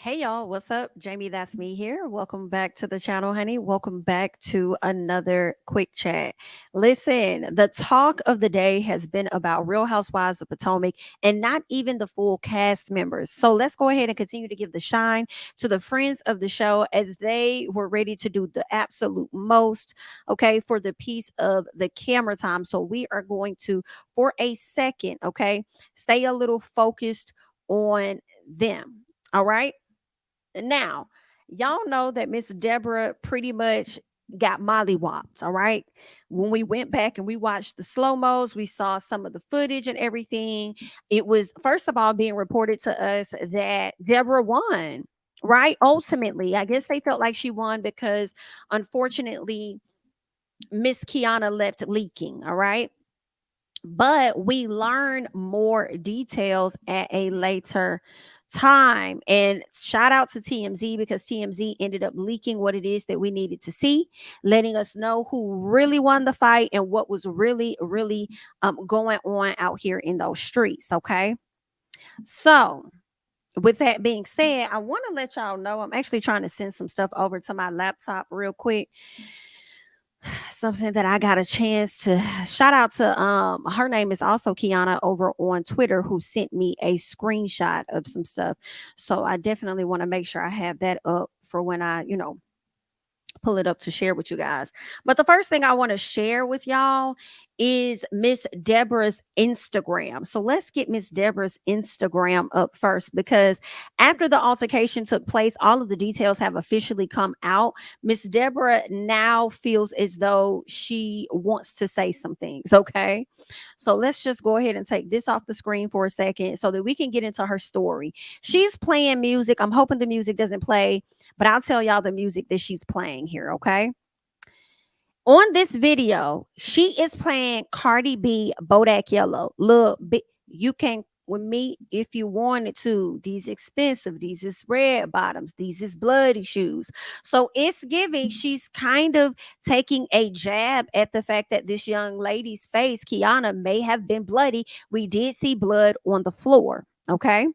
Hey y'all, what's up? Jamie, that's me here. Welcome back to the channel, honey. Welcome back to another quick chat. Listen, the talk of the day has been about Real Housewives of Potomac and not even the full cast members. So let's go ahead and continue to give the shine to the friends of the show as they were ready to do the absolute most, okay, for the piece of the camera time. So we are going to, for a second, okay, stay a little focused on them. All right. Now, y'all know that Miss Deborah pretty much got mollywopped, all right? When we went back and we watched the slow-mos, we saw some of the footage and everything. It was, first of all, being reported to us that Deborah won, right? Ultimately, I guess they felt like she won because, unfortunately, Miss Keiana left leaking, all right? But we learn more details at a later time. And shout out to TMZ because TMZ ended up leaking what it is that we needed to see, letting us know who really won the fight and what was really going on out here in those streets. Okay. So, with that being said, I want to let y'all know I'm actually trying to send some stuff over to my laptop real quick, something that I got a chance to shout out to. Her name is also Keiana over on Twitter, who sent me a screenshot of some stuff. So I definitely want to make sure I have that up for when I, pull it up to share with you guys. But the first thing I want to share with y'all is Miss Deborah's Instagram. So let's get Miss Deborah's Instagram up first because after the altercation took place, all of the details have officially come out. Miss Deborah now feels as though she wants to say some things. Okay. So let's just go ahead and take this off the screen for a second so that we can get into her story. She's playing music. I'm hoping the music doesn't play, but I'll tell y'all the music that she's playing here, okay? On this video, she is playing Cardi B Bodak Yellow. Look, you can with me if you wanted to. These expensive, these is red bottoms, these is bloody shoes. So it's giving, she's kind of taking a jab at the fact that this young lady's face, Keiana, may have been bloody. We did see blood on the floor, okay?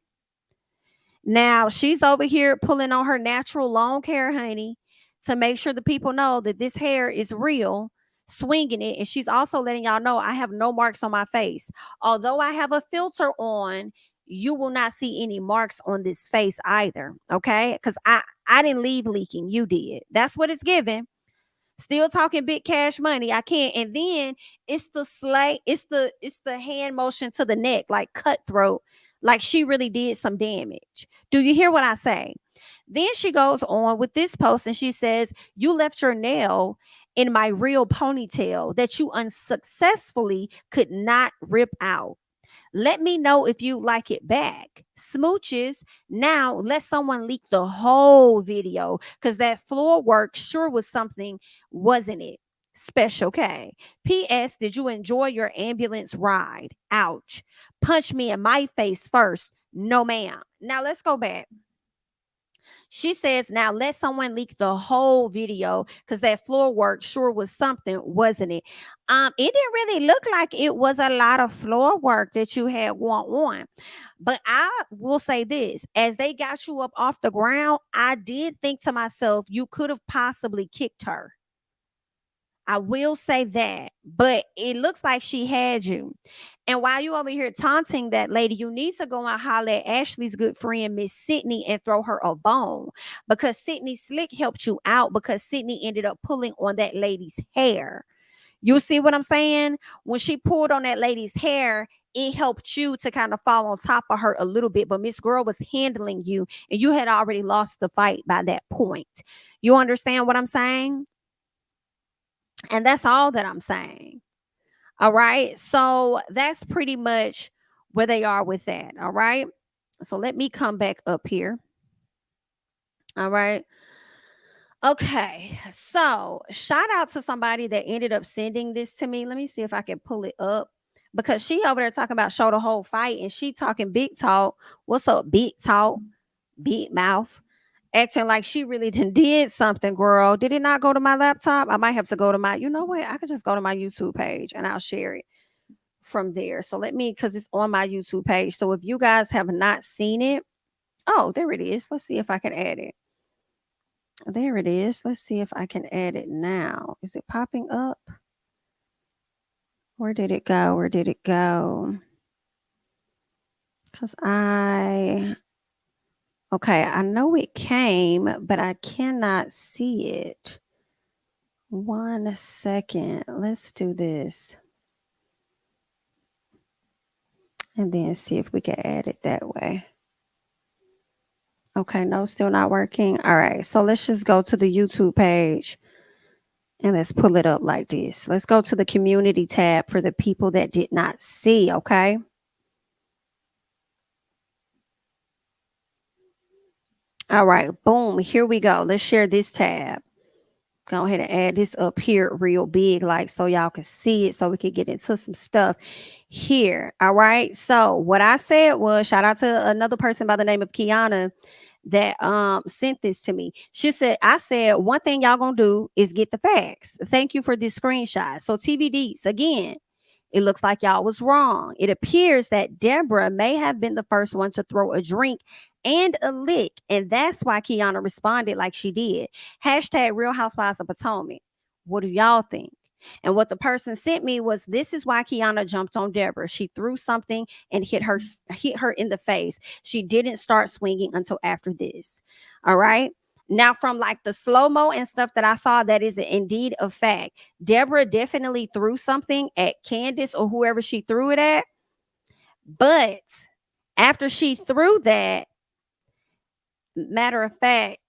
Now she's over here pulling on her natural long hair, honey, to make sure the people know that this hair is real, swinging it. And she's also letting y'all know I have no marks on my face. Although I have a filter on, you will not see any marks on this face either. Okay. Because I didn't leave leaking. You did. That's what it's giving. Still talking big cash money. I can't. And then it's the slay, it's the hand motion to the neck, like cutthroat, like she really did some damage. Do you hear what I say? Then she goes on with this post and she says, "You left your nail in my real ponytail that you unsuccessfully could not rip out. Let me know if you like it back. Smooches. Now let someone leak the whole video because that floor work sure was something, wasn't it? Special K. P.S. Did you enjoy your ambulance ride? Ouch. Punch me in my face first. No, ma'am." Now let's go back. She says, now let someone leak the whole video because that floor work sure was something, wasn't it? It didn't really look like it was a lot of floor work that you had on. But I will say this, as they got you up off the ground, I did think to myself, you could have possibly kicked her. I will say that, but it looks like she had you. And while you over here taunting that lady, you need to go and holler at Ashley's good friend, Miss Sydney, and throw her a bone because Sydney Slick helped you out because Sydney ended up pulling on that lady's hair. You see what I'm saying? When she pulled on that lady's hair, it helped you to kind of fall on top of her a little bit, but Miss Girl was handling you and you had already lost the fight by that point. You understand what I'm saying? And that's all that I'm saying. All right. So that's pretty much where they are with that. All right. So let me come back up here. All right. Okay. So shout out to somebody that ended up sending this to me. Let me see if I can pull it up because she over there talking about show the whole fight and she talking big talk. What's up, big talk, big mouth? Acting like she really did something, girl. Did it not go to my laptop? I might have to go to my, you know what? I could just go to my YouTube page and I'll share it from there. So let me, because it's on my YouTube page. So if you guys have not seen it, Oh, there it is. Let's see if I can add it. There it is. Let's see if I can add it now. Is it popping up? Where did it go? Where did it go? Because okay, I know it came, but I cannot see it. 1 second. Let's do this. And then see if we can add it that way. Okay, no, still not working. All right, so let's just go to the YouTube page and let's pull it up like this. Let's go to the community tab for the people that did not see, okay? All right, boom, here we go. Let's share this tab. Go ahead and add this up here real big, like so y'all can see it, so we can get into some stuff here. All right, so what I said was, shout out to another person by the name of Keiana that sent this to me. She said, I said, one thing y'all gonna do is get the facts. Thank you for this screenshot. So TBDs, again, it looks like y'all was wrong. It appears that Deborah may have been the first one to throw a drink and a lick, and that's why Keiana responded like she did. Hashtag Real Housewives of Potomac. What do y'all think? And what the person sent me was, this is why Keiana jumped on Deborah. She threw something and hit her in the face. She didn't start swinging until after this. All right. Now, from like the slow-mo and stuff that I saw, that is indeed a fact. Deborah definitely threw something at Candiace or whoever she threw it at. But after she threw that, matter of fact,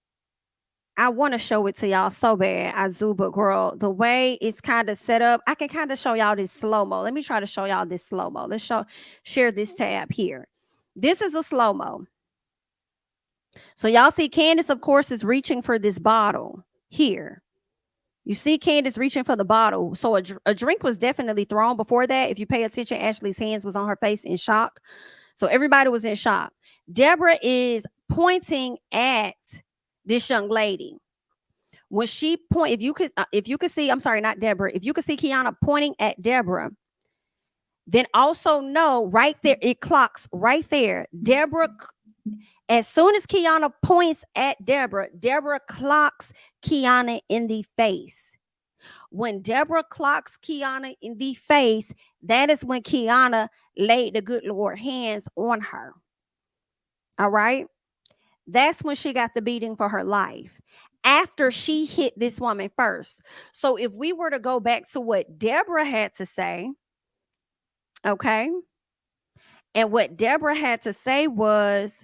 I want to show it to y'all so bad. I do, but girl, the way it's kind of set up, I can kind of show y'all this slow-mo. Let me try to show y'all this slow-mo. Let's share this tab here. This is a slow-mo. So y'all see Candiace, of course, is reaching for this bottle here. You see Candiace reaching for the bottle. So a drink was definitely thrown before that. If you pay attention, Ashley's hands was on her face in shock. So everybody was in shock. Deborah is pointing at this young lady. When she point, if you could see, I'm sorry, not Deborah. If you could see Keiana pointing at Deborah, then also know right there, it clocks right there. Deborah, as soon as Keiana points at Deborah, Deborah clocks Keiana in the face. When Deborah clocks Keiana in the face, that is when Keiana laid the good Lord hands on her. All right. That's when she got the beating for her life, after she hit this woman first. So if we were to go back to what Deborah had to say, okay, and what Deborah had to say was,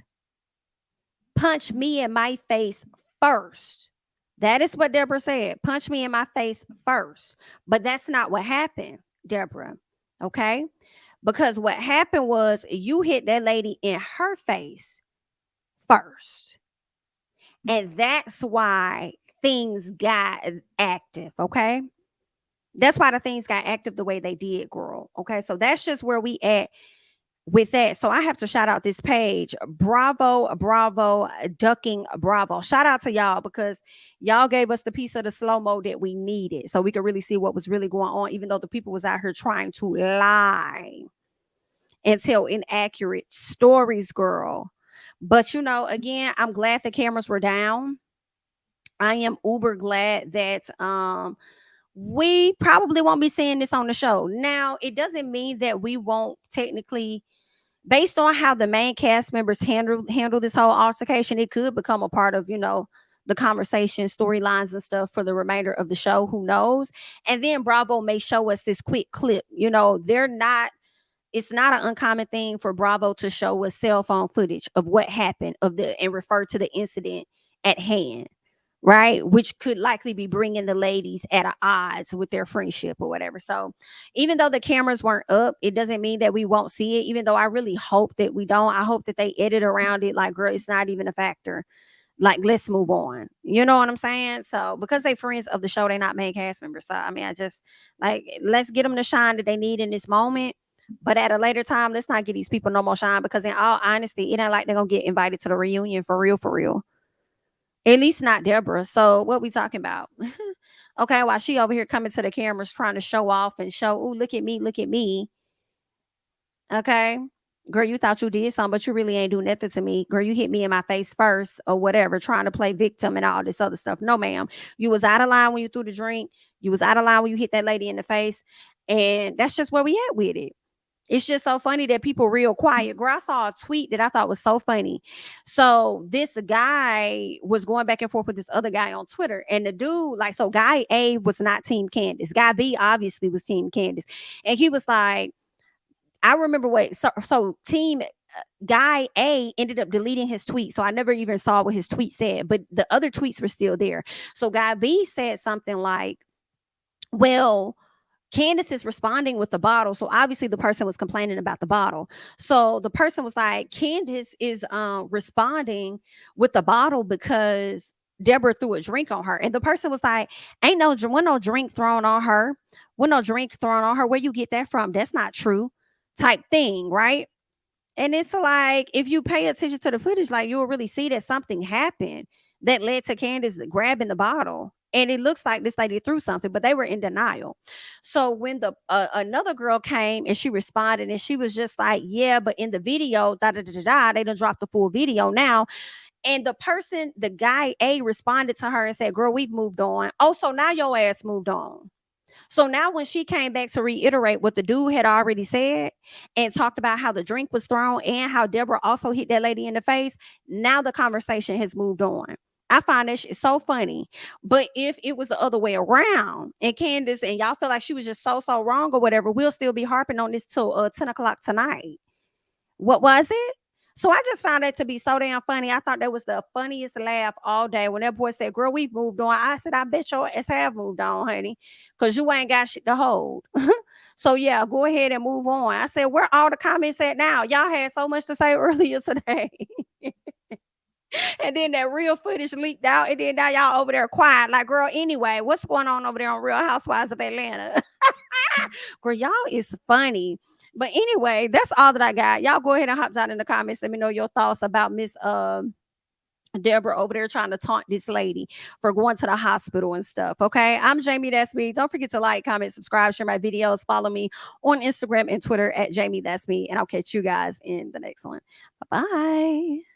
punch me in my face first. That is what Deborah said. Punch me in my face first. But that's not what happened, Deborah. Okay? Because what happened was, you hit that lady in her face first. And that's why things got active. Okay? That's why the things got active the way they did, girl. Okay? So that's just where we at with that. So I have to shout out this page. Bravo, ducking bravo. Shout out to y'all, because y'all gave us the piece of the slow-mo that we needed, so we could really see what was really going on, even though the people was out here trying to lie and tell inaccurate stories, girl. But again, I'm glad the cameras were down. I am uber glad that we probably won't be seeing this on the show. Now, it doesn't mean that we won't technically, based on how the main cast members handle this whole altercation, it could become a part of, the conversation, storylines and stuff for the remainder of the show. Who knows? And then Bravo may show us this quick clip. It's not an uncommon thing for Bravo to show us cell phone footage of what happened and refer to the incident at hand. Right, which could likely be bringing the ladies at odds with their friendship or whatever. So even though the cameras weren't up, it doesn't mean that we won't see it, even though I really hope that we don't. I hope that they edit around it, like, girl, it's not even a factor, like, let's move on. You know what I'm saying? So because they friends of the show, they're not main cast members. So I mean, I just, like, let's get them the shine that they need in this moment. But at a later time, let's not get these people no more shine, because in all honesty, it ain't like they're gonna get invited to the reunion for real. At least not Deborah. So what we talking about? Okay, while she over here coming to the cameras trying to show off and show, oh, look at me. Okay. Girl, you thought you did something, but you really ain't do nothing to me. Girl, you hit me in my face first or whatever, trying to play victim and all this other stuff. No, ma'am. You was out of line when you threw the drink. You was out of line when you hit that lady in the face. And that's just where we at with it. It's just so funny that people real quiet. Girl, I saw a tweet that I thought was so funny. So this guy was going back and forth with this other guy on Twitter. And the dude, like, so guy A was not team Candiace. Guy B obviously was team Candiace. And he was like, I remember so team guy A ended up deleting his tweet. So I never even saw what his tweet said, but the other tweets were still there. So guy B said something like, well, Candiace is responding with the bottle. So obviously the person was complaining about the bottle. So the person was like, Candiace is responding with the bottle because Deborah threw a drink on her. And the person was like, ain't no drink thrown on her. No drink thrown on her. Where you get that from? That's not true. Type thing, right? And it's like, if you pay attention to the footage, like, you will really see that something happened that led to Candiace grabbing the bottle. And it looks like this lady threw something, but they were in denial. So when the another girl came and she responded, and she was just like, yeah, but in the video, they done dropped the full video now. And the guy A responded to her and said, girl, we've moved on. Oh, so now your ass moved on. So now when she came back to reiterate what the dude had already said and talked about how the drink was thrown and how Deborah also hit that lady in the face, now the conversation has moved on. I find that shit so funny. But if it was the other way around and Candiace and y'all feel like she was just so wrong or whatever, we'll still be harping on this till 10 o'clock tonight. What was it? So I just found that to be so damn funny. I thought that was the funniest laugh all day when that boy said, girl, we've moved on. I said, I bet your ass have moved on, honey, because you ain't got shit to hold. So yeah, go ahead and move on. I said, where all the comments at now? Y'all had so much to say earlier today. And then that real footage leaked out. And then now y'all over there quiet. Like, girl, anyway, what's going on over there on Real Housewives of Atlanta? Girl, y'all is funny. But anyway, that's all that I got. Y'all go ahead and hop down in the comments. Let me know your thoughts about Miss Deborah over there trying to taunt this lady for going to the hospital and stuff. Okay. I'm JamiThatsMe. Don't forget to like, comment, subscribe, share my videos. Follow me on Instagram and Twitter at JamiThatsMe. And I'll catch you guys in the next one. Bye-bye.